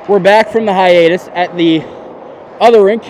We're back from the hiatus at the other rink.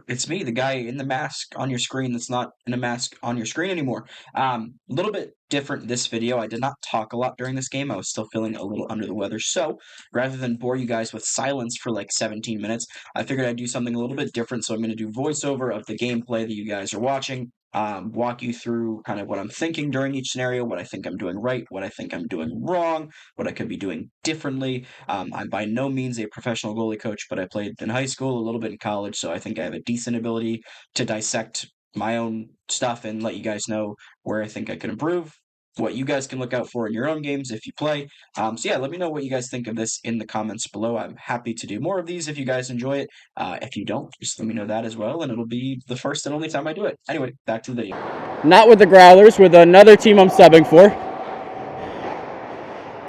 It's me, the guy in the mask on your screen that's not in a mask on your screen anymore. A little bit different this video. I did not talk a lot during this game. I was still feeling a little under the weather. So rather than bore you guys with silence for like 17 minutes, I figured I'd do something a little bit different. So I'm going to do voiceover of the gameplay that you guys are watching. Walk you through kind of what I'm thinking during each scenario, what I think I'm doing right, what I think I'm doing wrong, what I could be doing differently. I'm by no means a professional goalie coach, but I played in high school, a little bit in college, so I think I have a decent ability to dissect my own stuff and let you guys know where I think I could improve, what you guys can look out for in your own games if you play. So yeah, let me know what you guys think of this in the comments below. I'm happy to do more of these if you guys enjoy it. If you don't, just let me know that as well, and it'll be the first and only time I do it. Anyway, back to the video. Not with the Growlers, with another team I'm subbing for.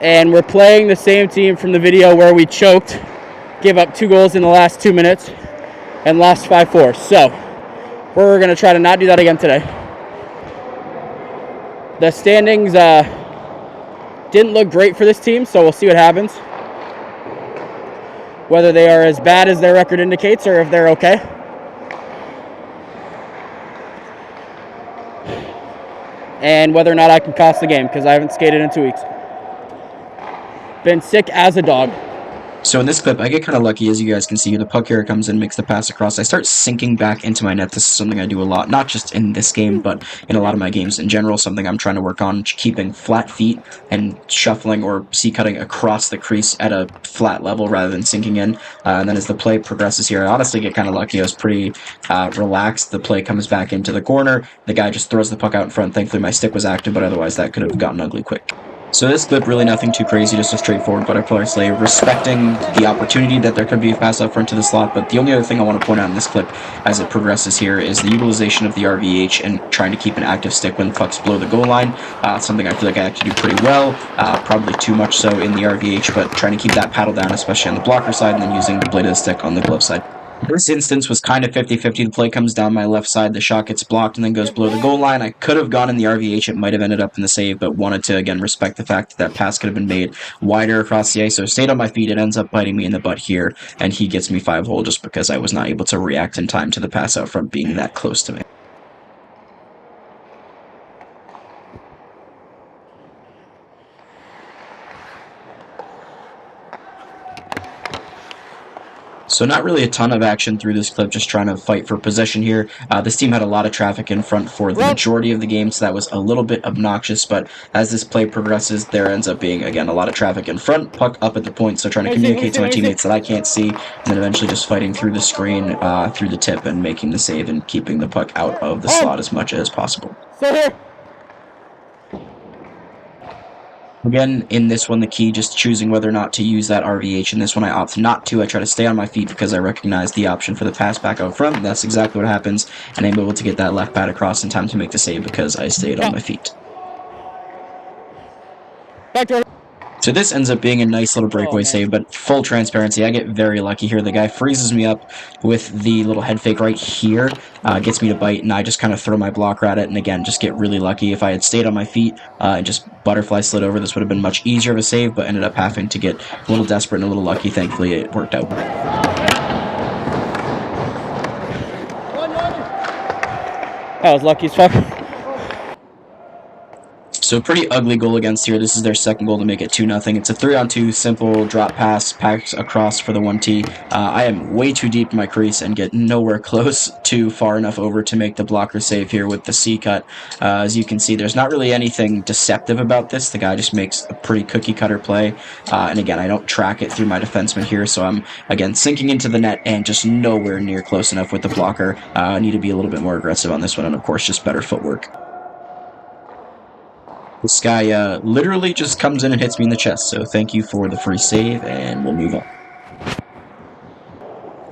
And we're playing the same team from the video where we choked, gave up 2 goals in the last 2 minutes, and lost 5-4. So we're going to try to not do that again today. The standings didn't look great for this team, so we'll see what happens. Whether they are as bad as their record indicates or if they're okay. And whether or not I can cost the game, because I haven't skated in 2 weeks. Been sick as a dog. So in this clip, I get kind of lucky, as you guys can see. The puck here comes in, makes the pass across. I start sinking back into my net. This is something I do a lot, not just in this game, but in a lot of my games in general. Something I'm trying to work on, keeping flat feet and shuffling or C-cutting across the crease at a flat level rather than sinking in. And then as the play progresses here, I honestly get kind of lucky. I was pretty relaxed. The play comes back into the corner. The guy just throws the puck out in front. Thankfully, my stick was active, but otherwise that could have gotten ugly quick. So this clip, really nothing too crazy, just a straightforward butterfly slave, respecting the opportunity that there could be a pass up front to the slot. But the only other thing I want to point out in this clip as it progresses here is the utilization of the RVH and trying to keep an active stick when pucks below the goal line. Something I feel like I actually do pretty well, probably too much so in the RVH, but trying to keep that paddle down, especially on the blocker side, and then using the blade of the stick on the glove side. This instance was kind of 50-50. The play comes down my left side, the shot gets blocked, and then goes below the goal line. I could have gone in the RVH. It might have ended up in the save, but wanted to, again, respect the fact that that pass could have been made wider across the ice. So stayed on my feet. It ends up biting me in the butt here, and he gets me 5-hole just because I was not able to react in time to the pass out front being that close to me. So not really a ton of action through this clip, just trying to fight for possession here. This team had a lot of traffic in front for the majority of the game, so that was a little bit obnoxious, but as this play progresses, there ends up being, again, a lot of traffic in front, puck up at the point, so trying to communicate to my teammates that I can't see, and then eventually just fighting through the screen, through the tip, and making the save and keeping the puck out of the slot as much as possible. Again, in this one, the key, just choosing whether or not to use that RVH. In this one, I opt not to. I try to stay on my feet because I recognize the option for the pass back out front. That's exactly what happens, and I'm able to get that left pad across in time to make the save because I stayed on my feet. So this ends up being a nice little breakaway save, but full transparency, I get very lucky here. The guy freezes me up with the little head fake right here, gets me to bite, and I just kind of throw my blocker at it, and again, just get really lucky. If I had stayed on my feet and just butterfly slid over, this would have been much easier of a save, but ended up having to get a little desperate and a little lucky. Thankfully, it worked out. That was lucky as fuck. So pretty ugly goal against here. This is their second goal to make it 2-0. It's a 3-on-2 simple drop pass, packed across for the 1T. I am way too deep in my crease and get nowhere close to far enough over to make the blocker save here with the C-cut. As you can see, there's not really anything deceptive about this. The guy just makes a pretty cookie-cutter play. And again, I don't track it through my defenseman here, so I'm, again, sinking into the net and just nowhere near close enough with the blocker. I need to be a little bit more aggressive on this one, and of course, just better footwork. This guy literally just comes in and hits me in the chest, so thank you for the free save, and we'll move on.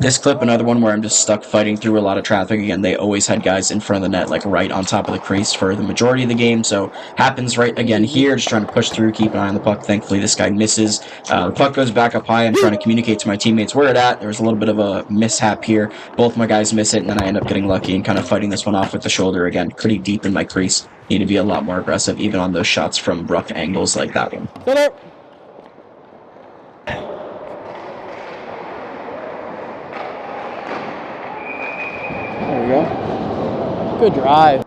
This clip, another one where I'm just stuck fighting through a lot of traffic. Again, they always had guys in front of the net, like right on top of the crease for the majority of the game, so happens right again here, just trying to push through, keep an eye on the puck. Thankfully, this guy misses. The puck goes back up high. I'm trying to communicate to my teammates where it's at. There was a little bit of a mishap here. Both my guys miss it, and then I end up getting lucky and kind of fighting this one off with the shoulder. Again, pretty deep in my crease. Need to be a lot more aggressive, even on those shots from rough angles like that one. Good drive.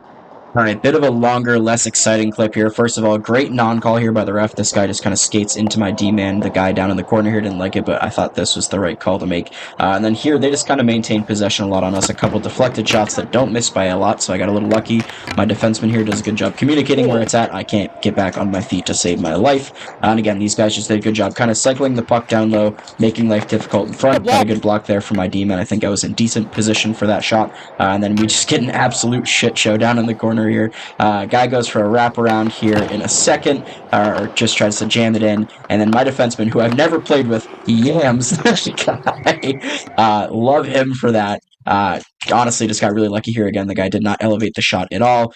All right, bit of a longer, less exciting clip here. First of all, great non-call here by the ref. This guy just kind of skates into my D-man. The guy down in the corner here didn't like it, but I thought this was the right call to make. And then here, they just kind of maintain possession a lot on us. A couple deflected shots that don't miss by a lot, so I got a little lucky. My defenseman here does a good job communicating where it's at. I can't get back on my feet to save my life. And again, these guys just did a good job kind of cycling the puck down low, making life difficult in front. Got a good block there for my D-man. I think I was in decent position for that shot. And then we just get an absolute shit show down in the corner here. Guy goes for a wraparound here in a second, or just tries to jam it in, and then my defenseman, who I've never played with, yams this guy. Love him for that. Honestly, just got really lucky here again. The guy did not elevate the shot at all.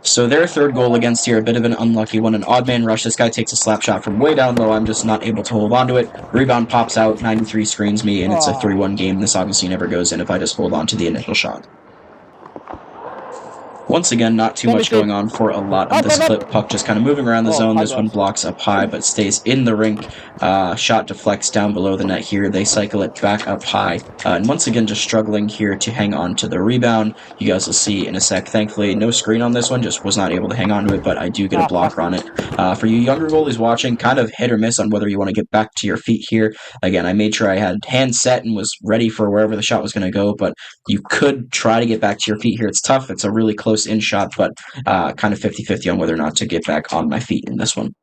So their third goal against here, a bit of an unlucky one, an odd man rush. This guy takes a slap shot from way down low. I'm just not able to hold on to it. Rebound pops out, 93 screens me, and it's a 3-1 game. This obviously never goes in if I just hold on to the initial shot. Once again, not too much going on for a lot of this clip. Puck just kind of moving around the zone. This one blocks up high, but stays in the rink. Shot deflects down below the net here. They cycle it back up high. And once again, just struggling here to hang on to the rebound. You guys will see in a sec. Thankfully, no screen on this one. Just was not able to hang on to it, but I do get a blocker on it. For you younger goalies watching, kind of hit or miss on whether you want to get back to your feet here. Again, I made sure I had hands set and was ready for wherever the shot was going to go, but you could try to get back to your feet here. It's tough. It's a really close in shot, but kind of 50-50 on whether or not to get back on my feet in this one.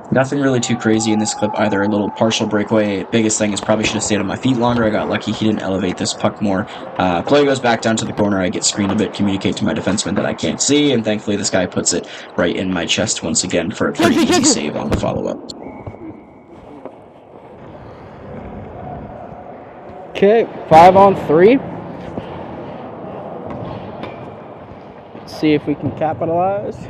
Nothing really too crazy in this clip either. A little partial breakaway. Biggest thing is probably should have stayed on my feet longer. I got lucky he didn't elevate this puck more. Play goes back down to the corner. I get screened a bit, communicate to my defenseman that I can't see, and thankfully this guy puts it right in my chest once again for a pretty easy save on the follow-up. Okay, 5-on-3. Let's see if we can capitalize.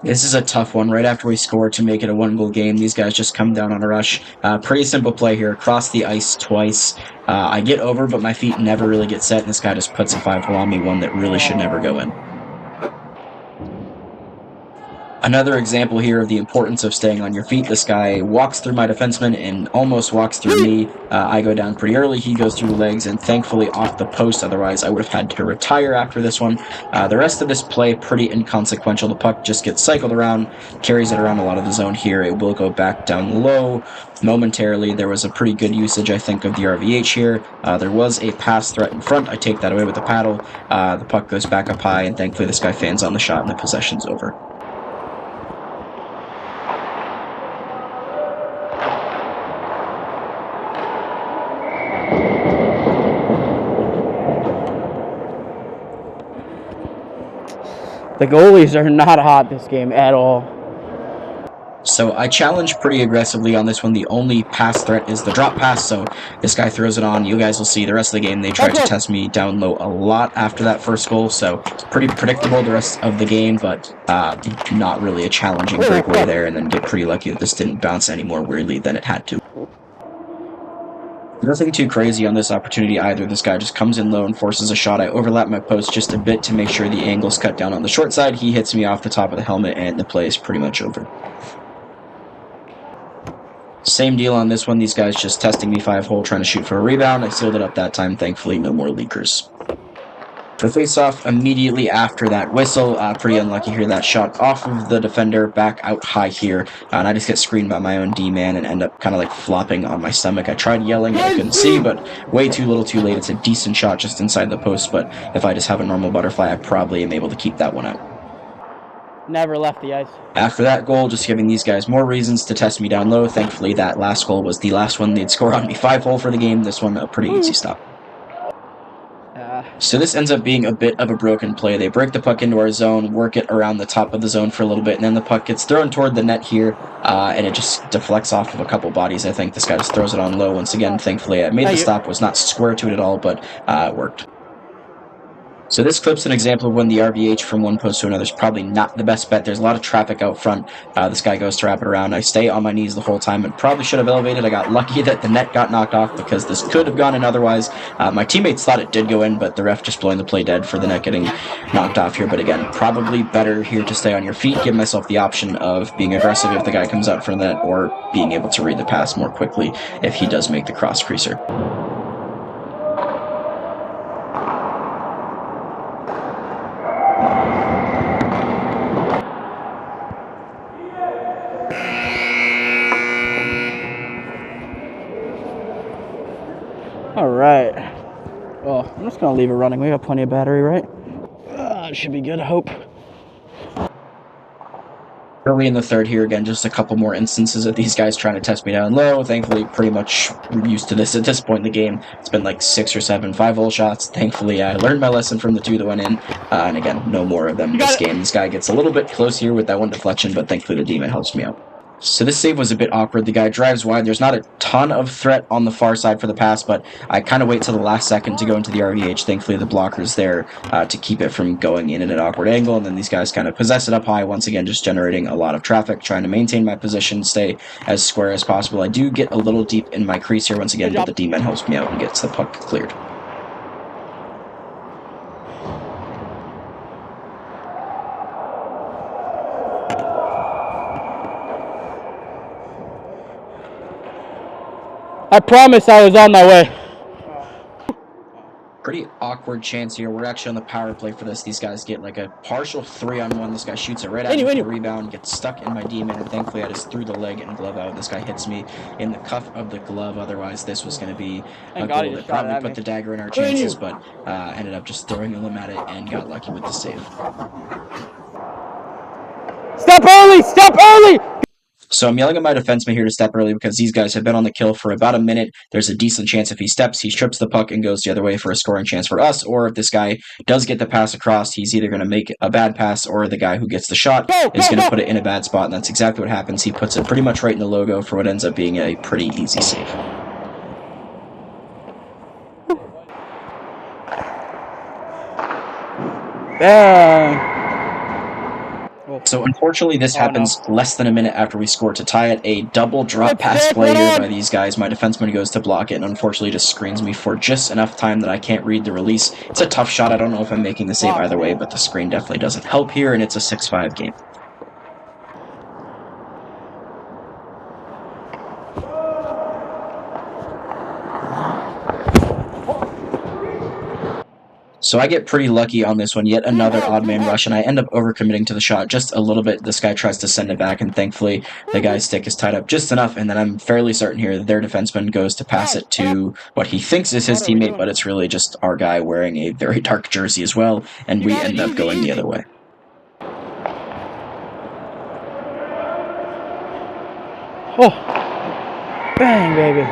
This is a tough one. Right after we score to make it a 1-goal game, these guys just come down on a rush. Pretty simple play here. Across the ice twice. I get over, but my feet never really get set, and this guy just puts a 5-hole on me, one that really should never go in. Another example here of the importance of staying on your feet. This guy walks through my defenseman and almost walks through me. I go down pretty early. He goes through the legs and thankfully off the post. Otherwise, I would have had to retire after this one. The rest of this play, pretty inconsequential. The puck just gets cycled around, carries it around a lot of the zone here. It will go back down low momentarily. There was a pretty good usage, I think, of the RVH here. There was a pass threat in front. I take that away with the paddle. The puck goes back up high, and thankfully this guy fans on the shot and the possession's over. The goalies are not hot this game at all. So I challenge pretty aggressively on this one. The only pass threat is the drop pass, so this guy throws it on. You guys will see the rest of the game. They tried to test me down low a lot after that first goal, so pretty predictable the rest of the game, but not really a challenging breakaway there, and then get pretty lucky that this didn't bounce any more weirdly than it had to. Nothing too crazy on this opportunity either. This guy just comes in low and forces a shot. I overlap my post just a bit to make sure the angle's cut down on the short side. He hits me off the top of the helmet, and the play is pretty much over. Same deal on this one. These guys just testing me 5-hole, trying to shoot for a rebound. I sealed it up that time. Thankfully, no more leakers. The face-off immediately after that whistle. Pretty unlucky here. That shot off of the defender, back out high here. And I just get screened by my own D-man and end up kind of like flopping on my stomach. I tried yelling, I couldn't see, but way too little too late. It's a decent shot just inside the post, but if I just have a normal butterfly, I probably am able to keep that one out. Never left the ice. After that goal, just giving these guys more reasons to test me down low. Thankfully, that last goal was the last one they'd score on me. 5-hole for the game. This one, a pretty easy stop. So this ends up being a bit of a broken play. They break the puck into our zone, work it around the top of the zone for a little bit, and then the puck gets thrown toward the net here, and it just deflects off of a couple bodies, I think. This guy just throws it on low once again. Thankfully, I made the stop, was not square to it at all, but it worked. So this clip's an example of when the RVH from one post to another is probably not the best bet. There's a lot of traffic out front. This guy goes to wrap it around. I stay on my knees the whole time and probably should have elevated. I got lucky that the net got knocked off because this could have gone in otherwise. My teammates thought it did go in, but the ref just blowing the play dead for the net getting knocked off here. But again, probably better here to stay on your feet, give myself the option of being aggressive if the guy comes out for the net, or being able to read the pass more quickly if he does make the cross creaser. All right. Well, I'm just gonna leave it running. We got plenty of battery, right? It should be good, I hope. Early in the third here, again, just a couple more instances of these guys trying to test me down low. Thankfully, pretty much used to this at this point in the game. It's been like 6 or 7 5-hole shots. Thankfully, I learned my lesson from the 2 that went in. And again, no more of them this game. This guy gets a little bit close here with that one deflection, but thankfully the demon helps me out. So this save was a bit awkward. The guy drives wide. There's not a ton of threat on the far side for the pass, but I kind of wait till the last second to go into the RVH. Thankfully, the blocker's there to keep it from going in at an awkward angle, and then these guys kind of possess it up high, once again just generating a lot of traffic, trying to maintain my position, stay as square as possible. I do get a little deep in my crease here once again, but the D-man helps me out and gets the puck cleared. I promise I was on my way. Pretty awkward chance here. We're actually on the power play for this. These guys get like a partial 3-on-1. This guy shoots it right at me for the rebound, gets stuck in my D-man, and thankfully I just threw the leg and glove out. This guy hits me in the cuff of the glove. Otherwise, this was going to be a goal that probably put the dagger in our chances, but ended up just throwing a limb at it and got lucky with the save. Step early! Step early! So I'm yelling at my defenseman here to step early because these guys have been on the kill for about a minute. There's a decent chance if he steps, he trips the puck and goes the other way for a scoring chance for us, or if this guy does get the pass across, he's either going to make a bad pass or the guy who gets the shot is going to put it in a bad spot, and that's exactly what happens. He puts it pretty much right in the logo for what ends up being a pretty easy save. Bang! So unfortunately, this happens less than a minute after we score to tie it. A double drop pass play here by these guys. My defenseman goes to block it and unfortunately just screens me for just enough time that I can't read the release. It's a tough shot. I don't know if I'm making the save either way, but the screen definitely doesn't help here, and it's a 6-5 game. So I get pretty lucky on this one, yet another odd man rush, and I end up overcommitting to the shot just a little bit. This guy tries to send it back, and thankfully the guy's stick is tied up just enough, and then I'm fairly certain here that their defenseman goes to pass it to what he thinks is his teammate, but it's really just our guy wearing a very dark jersey as well, and we end up going the other way. Oh, bang, baby.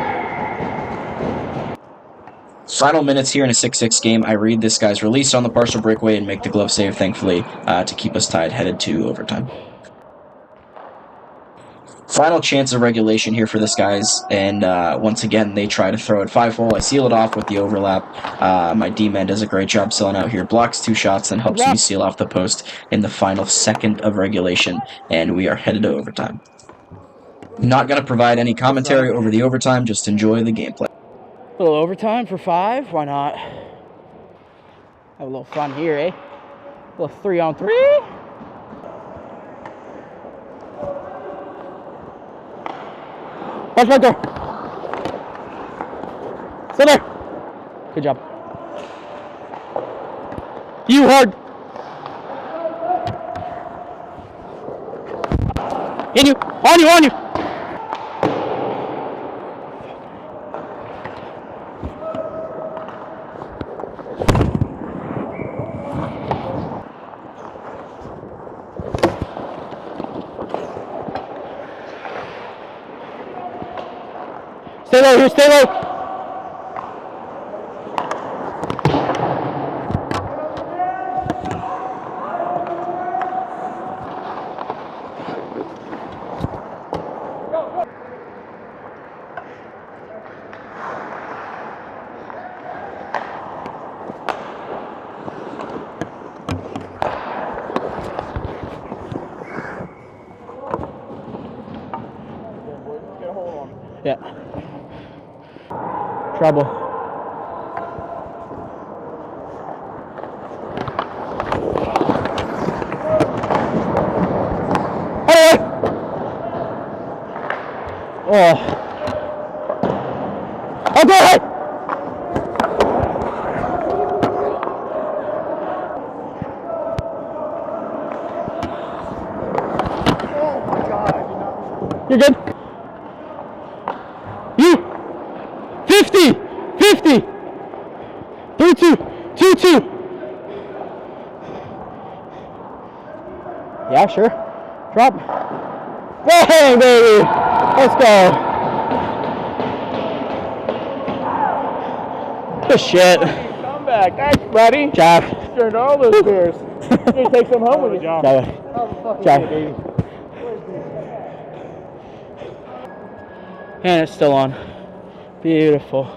Final minutes here in a 6-6 game. I read this guy's release on the partial breakaway and make the glove save, thankfully, to keep us tied, headed to overtime. Final chance of regulation here for this guys, and once again, they try to throw it 5-hole. I seal it off with the overlap. My D-man does a great job selling out here, blocks 2 shots, then helps me seal off the post in the final second of regulation, and we are headed to overtime. Not going to provide any commentary over the overtime, just enjoy the gameplay. A little overtime for 5, why not? Have a little fun here, eh? A little 3-on-3. Watch right there. Stay there. Good job. You hard. In you. On you, on you. Stay low here, stay low. Trouble. Hey! Oh. Oh, go ahead! You're good. You. 50. 50. 3-2. 2-2. Yeah, sure. Drop. Bang, baby. Let's go. Good shit. Comeback. Thanks, buddy. Good job. Turned all those beers. You take some home with you. Job. Good Job. And it's still on. Beautiful.